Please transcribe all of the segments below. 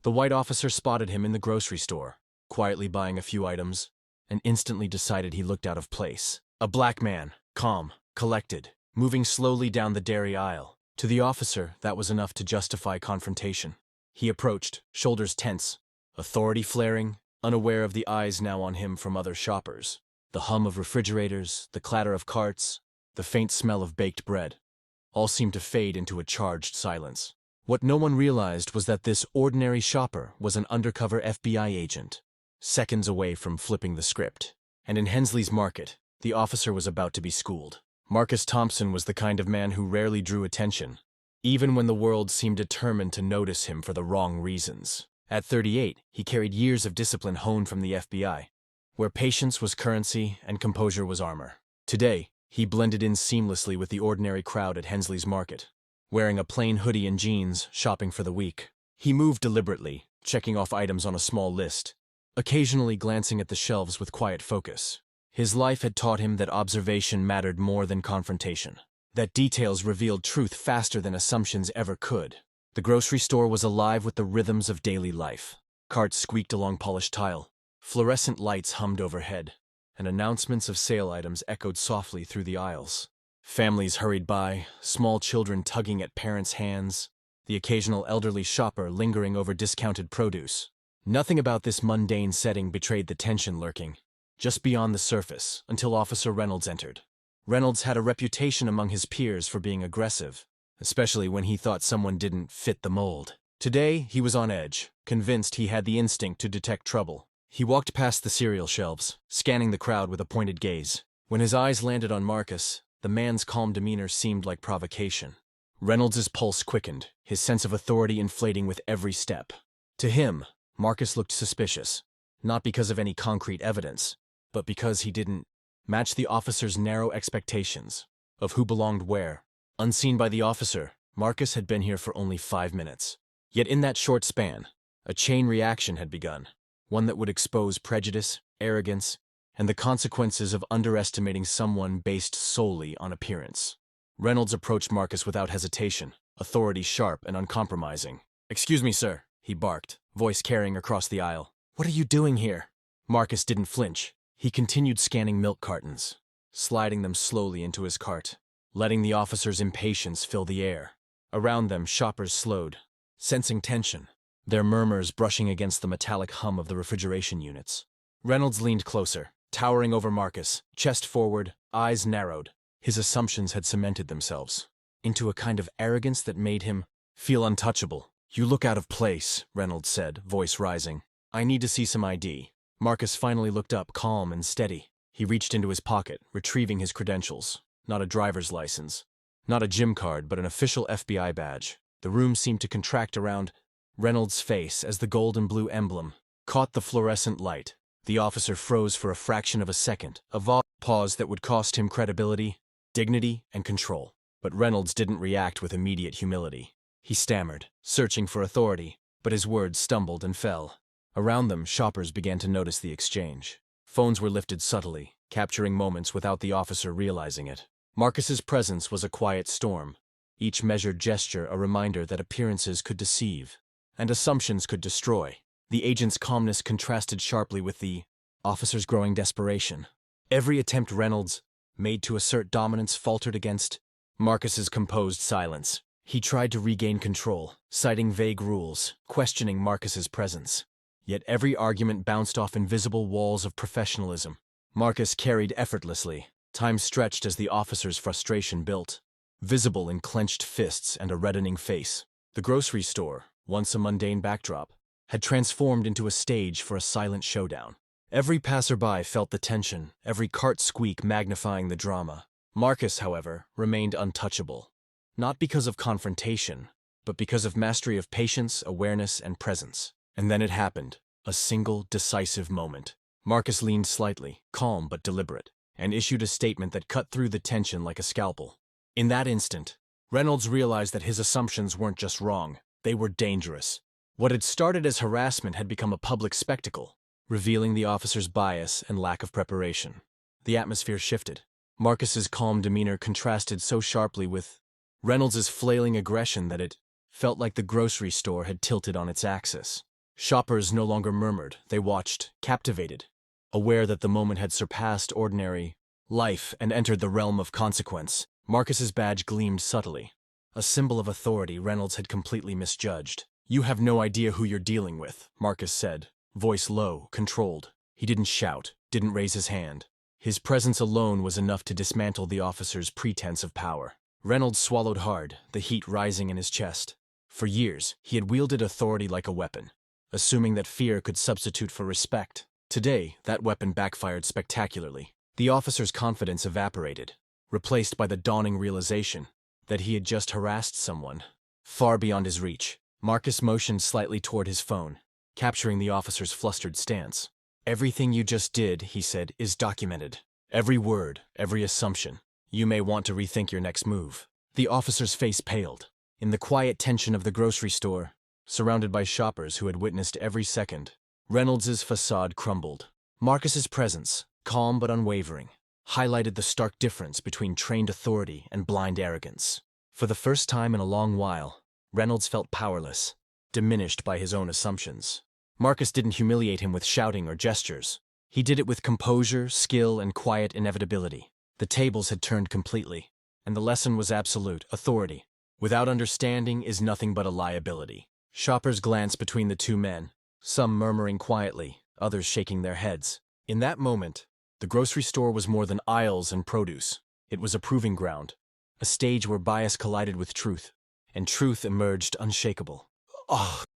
The white officer spotted him in the grocery store, quietly buying a few items, and instantly decided he looked out of place. A black man, calm, collected, moving slowly down the dairy aisle. To the officer, that was enough to justify confrontation. He approached, shoulders tense, authority flaring, unaware of the eyes now on him from other shoppers. The hum of refrigerators, the clatter of carts, the faint smell of baked bread, all seemed to fade into a charged silence. What no one realized was that this ordinary shopper was an undercover FBI agent, seconds away from flipping the script. And in Hensley's market, the officer was about to be schooled. Marcus Thompson was the kind of man who rarely drew attention, even when the world seemed determined to notice him for the wrong reasons. At 38, he carried years of discipline honed from the FBI, where patience was currency and composure was armor. Today, he blended in seamlessly with the ordinary crowd at Hensley's market, wearing a plain hoodie and jeans, shopping for the week. He moved deliberately, checking off items on a small list, occasionally glancing at the shelves with quiet focus. His life had taught him that observation mattered more than confrontation, that details revealed truth faster than assumptions ever could. The grocery store was alive with the rhythms of daily life. Carts squeaked along polished tile, fluorescent lights hummed overhead, and announcements of sale items echoed softly through the aisles. Families hurried by, small children tugging at parents' hands, the occasional elderly shopper lingering over discounted produce. Nothing about this mundane setting betrayed the tension lurking just beyond the surface until Officer Reynolds entered. Reynolds had a reputation among his peers for being aggressive, especially when he thought someone didn't fit the mold. Today, he was on edge, convinced he had the instinct to detect trouble. He walked past the cereal shelves, scanning the crowd with a pointed gaze. When his eyes landed on Marcus, the man's calm demeanor seemed like provocation. Reynolds' pulse quickened, his sense of authority inflating with every step. To him, Marcus looked suspicious, not because of any concrete evidence, but because he didn't match the officer's narrow expectations of who belonged where. Unseen by the officer, Marcus had been here for only 5 minutes. Yet in that short span, a chain reaction had begun, one that would expose prejudice, arrogance, and the consequences of underestimating someone based solely on appearance. Reynolds approached Marcus without hesitation, authority sharp and uncompromising. "Excuse me, sir," he barked, voice carrying across the aisle. "What are you doing here?" Marcus didn't flinch. He continued scanning milk cartons, sliding them slowly into his cart, letting the officer's impatience fill the air. Around them, shoppers slowed, sensing tension, their murmurs brushing against the metallic hum of the refrigeration units. Reynolds leaned closer, towering over Marcus, chest forward, eyes narrowed. His assumptions had cemented themselves into a kind of arrogance that made him feel untouchable. "You look out of place," Reynolds said, voice rising. "I need to see some ID." Marcus finally looked up, calm and steady. He reached into his pocket, retrieving his credentials. Not a driver's license, not a gym card, but an official FBI badge. The room seemed to contract around Reynolds' face as the gold and blue emblem caught the fluorescent light. The officer froze for a fraction of a second, a pause that would cost him credibility, dignity, and control. But Reynolds didn't react with immediate humility. He stammered, searching for authority, but his words stumbled and fell. Around them, shoppers began to notice the exchange. Phones were lifted subtly, capturing moments without the officer realizing it. Marcus's presence was a quiet storm, each measured gesture a reminder that appearances could deceive, and assumptions could destroy. The agent's calmness contrasted sharply with the officer's growing desperation. Every attempt Reynolds made to assert dominance faltered against Marcus's composed silence. He tried to regain control, citing vague rules, questioning Marcus's presence. Yet every argument bounced off invisible walls of professionalism. Marcus carried effortlessly. Time stretched as the officer's frustration built, visible in clenched fists and a reddening face. The grocery store, once a mundane backdrop, had transformed into a stage for a silent showdown. Every passerby felt the tension, every cart squeak magnifying the drama. Marcus, however, remained untouchable, not because of confrontation, but because of mastery of patience, awareness, and presence. And then it happened, a single, decisive moment. Marcus leaned slightly, calm but deliberate, and issued a statement that cut through the tension like a scalpel. In that instant, Reynolds realized that his assumptions weren't just wrong, they were dangerous. What had started as harassment had become a public spectacle, revealing the officer's bias and lack of preparation. The atmosphere shifted. Marcus's calm demeanor contrasted so sharply with Reynolds's flailing aggression that it felt like the grocery store had tilted on its axis. Shoppers no longer murmured, they watched, captivated, aware that the moment had surpassed ordinary life and entered the realm of consequence. Marcus's badge gleamed subtly. A symbol of authority Reynolds had completely misjudged. "You have no idea who you're dealing with," Marcus said, voice low, controlled. He didn't shout, didn't raise his hand. His presence alone was enough to dismantle the officer's pretense of power. Reynolds swallowed hard, the heat rising in his chest. For years, he had wielded authority like a weapon, assuming that fear could substitute for respect. Today, that weapon backfired spectacularly. The officer's confidence evaporated, replaced by the dawning realization that he had just harassed someone far beyond his reach. Marcus motioned slightly toward his phone, capturing the officer's flustered stance. "Everything you just did," he said, "is documented. Every word, every assumption. You may want to rethink your next move." The officer's face paled. In the quiet tension of the grocery store, surrounded by shoppers who had witnessed every second, Reynolds's facade crumbled. Marcus's presence, calm but unwavering, highlighted the stark difference between trained authority and blind arrogance. For the first time in a long while, Reynolds felt powerless, diminished by his own assumptions. Marcus didn't humiliate him with shouting or gestures. He did it with composure, skill, and quiet inevitability. The tables had turned completely, and the lesson was absolute: authority, without understanding, is nothing but a liability. Shoppers glanced between the two men, some murmuring quietly, others shaking their heads. In that moment, the grocery store was more than aisles and produce. It was a proving ground, a stage where bias collided with truth, and truth emerged unshakable.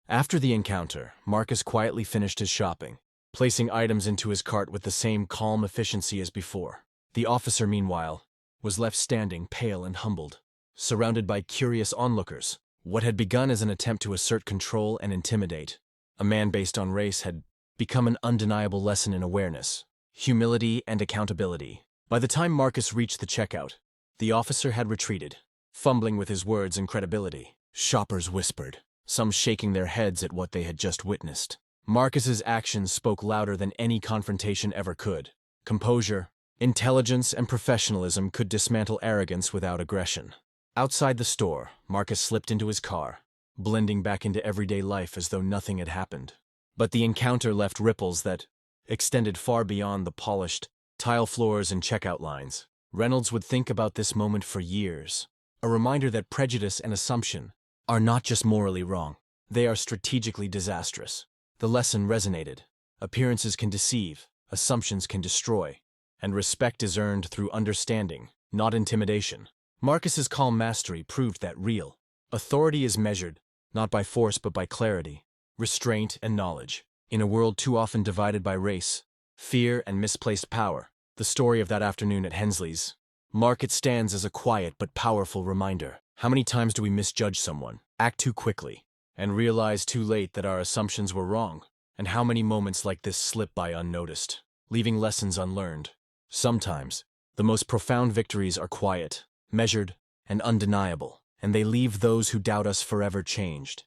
After the encounter, Marcus quietly finished his shopping, placing items into his cart with the same calm efficiency as before. The officer, meanwhile, was left standing, pale and humbled, surrounded by curious onlookers. What had begun as an attempt to assert control and intimidate a man based on race had become an undeniable lesson in awareness, humility, and accountability. By the time Marcus reached the checkout, the officer had retreated, fumbling with his words and credibility. Shoppers whispered, some shaking their heads at what they had just witnessed. Marcus's actions spoke louder than any confrontation ever could. Composure, intelligence, and professionalism could dismantle arrogance without aggression. Outside the store, Marcus slipped into his car, blending back into everyday life as though nothing had happened. But the encounter left ripples that extended far beyond the polished tile floors and checkout lines. Reynolds would think about this moment for years, a reminder that prejudice and assumption are not just morally wrong, they are strategically disastrous. The lesson resonated. Appearances can deceive, assumptions can destroy, and respect is earned through understanding, not intimidation. Marcus's calm mastery proved that real authority is measured not by force but by clarity, restraint, and knowledge. In a world too often divided by race, fear, and misplaced power, the story of that afternoon at Hensley's market stands as a quiet but powerful reminder. How many times do we misjudge someone, act too quickly, and realize too late that our assumptions were wrong? And how many moments like this slip by unnoticed, leaving lessons unlearned? Sometimes, the most profound victories are quiet, measured, and undeniable, and they leave those who doubt us forever changed.